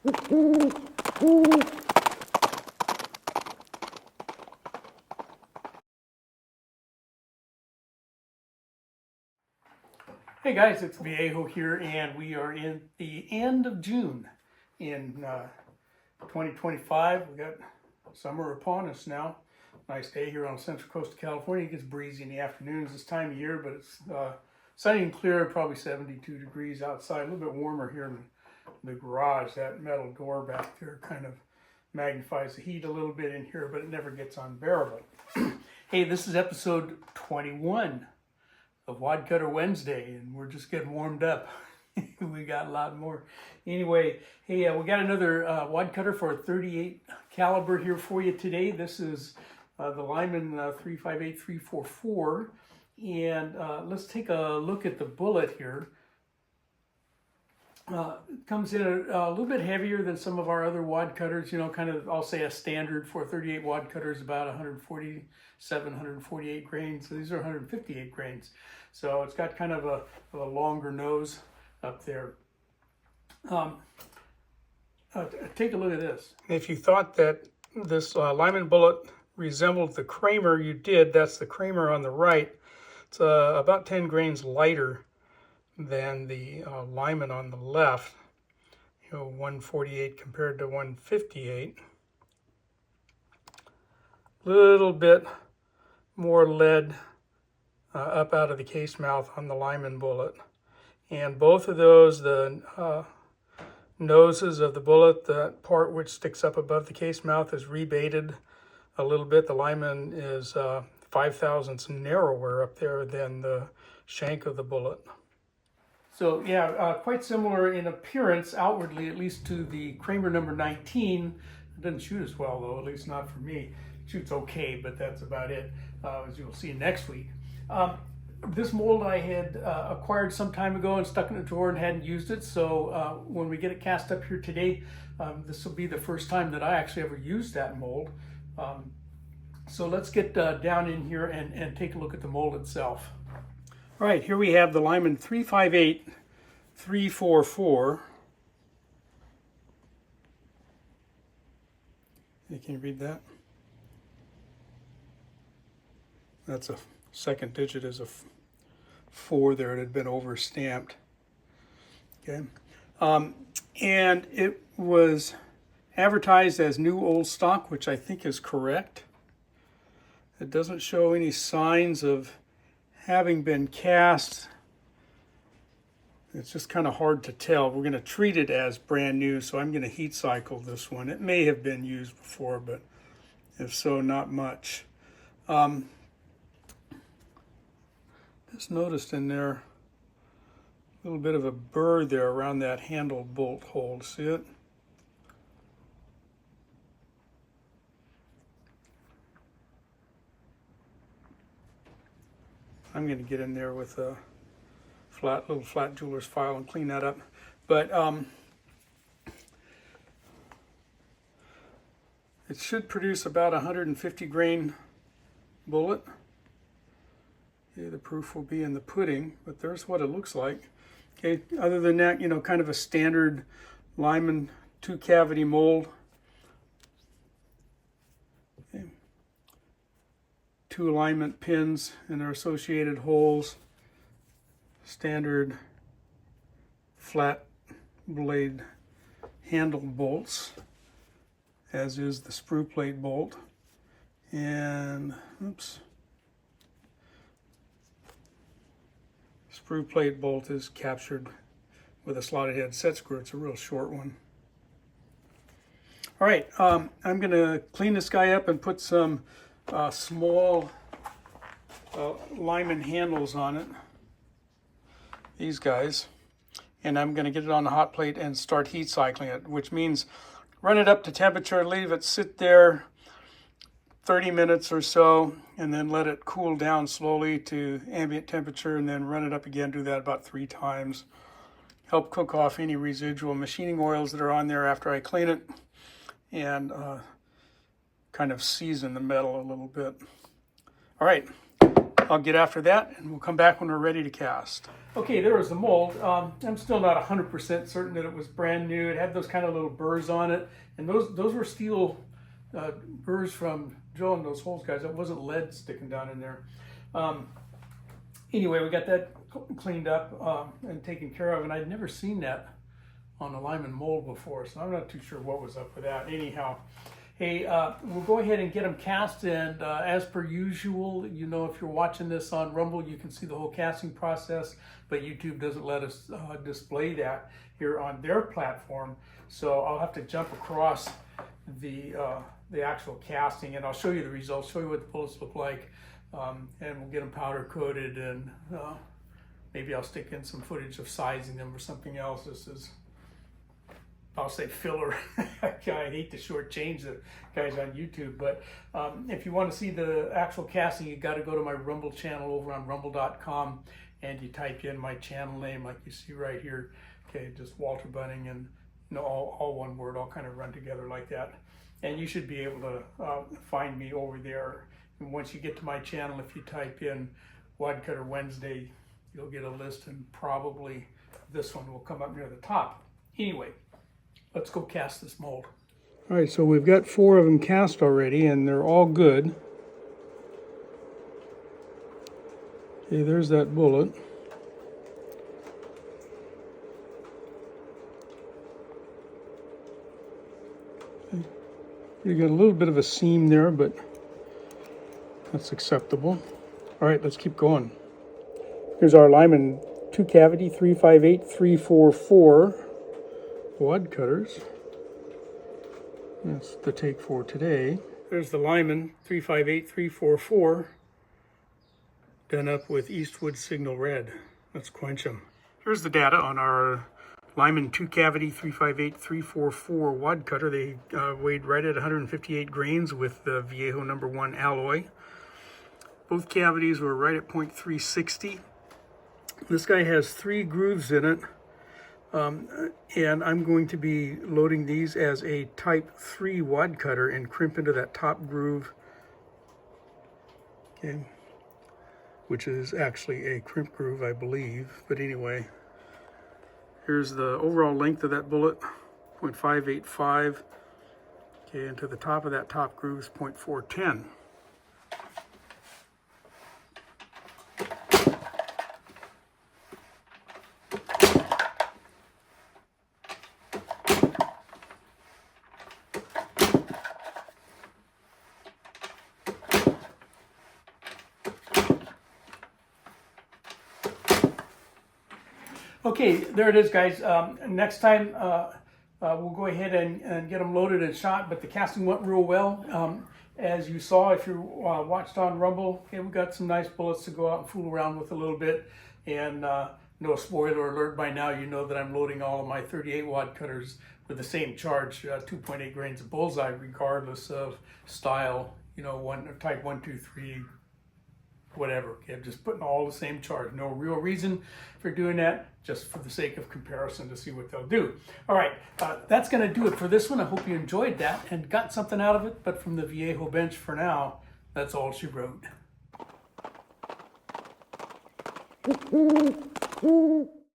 Hey guys, it's Viejo here, and we are in the end of June in 2025. We got summer upon us now. Nice day here on the central coast of California. It gets breezy in the afternoons this time of year, but it's sunny and clear, probably 72 degrees outside. A little bit warmer here in the garage. That metal door back there kind of magnifies the heat a little bit in here, but it never gets unbearable. Hey, this is episode 21 of Wadcutter Wednesday, and we're just getting warmed up. We got a lot more. Anyway, hey, we got another wadcutter for a 38 caliber here for you today. This is the Lyman 358344, and let's take a look at the bullet here. It comes in a little bit heavier than some of our other wadcutters. You know, kind of, I'll say a standard for a 38 wadcutter is about 147, 148 grains. So these are 158 grains. So it's got kind of a longer nose up there. Take a look at this. If you thought that this Lyman bullet resembled the Kramer, you did. That's the Kramer on the right. It's about 10 grains lighter than the Lyman on the left. You know, 148 compared to 158. Little bit more lead up out of the case mouth on the Lyman bullet. And both of those, the noses of the bullet, the part which sticks up above the case mouth is rebated a little bit. The Lyman is 5 thousandths narrower up there than the shank of the bullet. So yeah, quite similar in appearance, outwardly, at least to the Kramer number 19. It doesn't shoot as well, though, at least not for me. It shoots okay, but that's about it, as you'll see next week. This mold I had acquired some time ago and stuck in a drawer and hadn't used it. So when we get it cast up here today, this will be the first time that I actually ever used that mold. So let's get down in here and take a look at the mold itself. All right, here we have the Lyman 358344. Can you read that? That's a second digit is a 4 there. It had been over stamped. Okay, and it was advertised as new old stock, which I think is correct. It doesn't show any signs of having been cast. It's just kind of hard to tell. We're going to treat it as brand new, so I'm going to heat cycle this one. It may have been used before, but if so, not much. Just noticed in there a little bit of a burr there around that handle bolt hole. See it? I'm going to get in there with a little flat jeweler's file and clean that up. But it should produce about 150 grain bullet. Okay, the proof will be in the pudding, but there's what it looks like. Okay, other than that, you know, kind of a standard Lyman 2-cavity mold. Okay. 2 alignment pins and their associated holes. Standard flat blade handle bolts, as is the sprue plate bolt. And, oops. Sprue plate bolt is captured with a slotted head set screw. It's a real short one. All right, I'm going to clean this guy up and put some small Lyman handles on it. These guys. And I'm going to get it on the hot plate and start heat cycling it, which means run it up to temperature, leave it sit there 30 minutes or so, and then let it cool down slowly to ambient temperature, and then run it up again. Do that about 3 times. Help cook off any residual machining oils that are on there after I clean it, and kind of season the metal a little bit. All right, I'll get after that and we'll come back when we're ready to cast. Okay, there was the mold. I'm still not 100% certain that it was brand new. It had those kind of little burrs on it, and those were steel burrs from drilling those holes, guys. It wasn't lead sticking down in there. Anyway, we got that cleaned up and taken care of, and I'd never seen that on a Lyman mold before, so I'm not too sure what was up with that. Anyhow, hey, we'll go ahead and get them cast, and as per usual, you know, if you're watching this on Rumble, you can see the whole casting process, but YouTube doesn't let us display that here on their platform, so I'll have to jump across the actual casting, and I'll show you the results, show you what the bullets look like, and we'll get them powder coated, and maybe I'll stick in some footage of sizing them or something else. This is, I'll say, filler. I hate to shortchange the guys on YouTube, but if you want to see the actual casting, you got to go to my Rumble channel over on rumble.com, and you type in my channel name like you see right here. Okay, just Walter Bunning, and you know, all one word, all kind of run together like that. And you should be able to find me over there. And once you get to my channel, if you type in Wadcutter Wednesday, you'll get a list, and probably this one will come up near the top. Anyway, let's go cast this mold. All right, so we've got 4 of them cast already, and they're all good. Okay, there's that bullet. Okay. You got a little bit of a seam there, but that's acceptable. All right, let's keep going. Here's our Lyman 2-cavity 358-344 wad cutters. That's the take for today. There's the Lyman 358-344 done up with Eastwood Signal Red. Let's quench them. Here's the data on our Lyman 2-cavity 358-344 wad cutter. They weighed right at 158 grains with the Viejo #1 alloy. Both cavities were right at .360. This guy has 3 grooves in it, and I'm going to be loading these as a type 3 wad cutter and crimp into that top groove, okay, which is actually a crimp groove, I believe. But anyway, here's the overall length of that bullet, .585, okay, and to the top of that top groove is .410. Okay, there it is, guys. Next time we'll go ahead and get them loaded and shot, but the casting went real well. As you saw, if you watched on Rumble, okay, we got some nice bullets to go out and fool around with a little bit. And no spoiler alert, by now you know that I'm loading all of my 38 wad cutters with the same charge, 2.8 grains of bullseye, regardless of style, you know, type 1, 2, 3, whatever. Okay, I'm just putting all the same charge. No real reason for doing that, just for the sake of comparison to see what they'll do. All right, that's going to do it for this one. I hope you enjoyed that and got something out of it. But from the Viejo bench for now, that's all she wrote.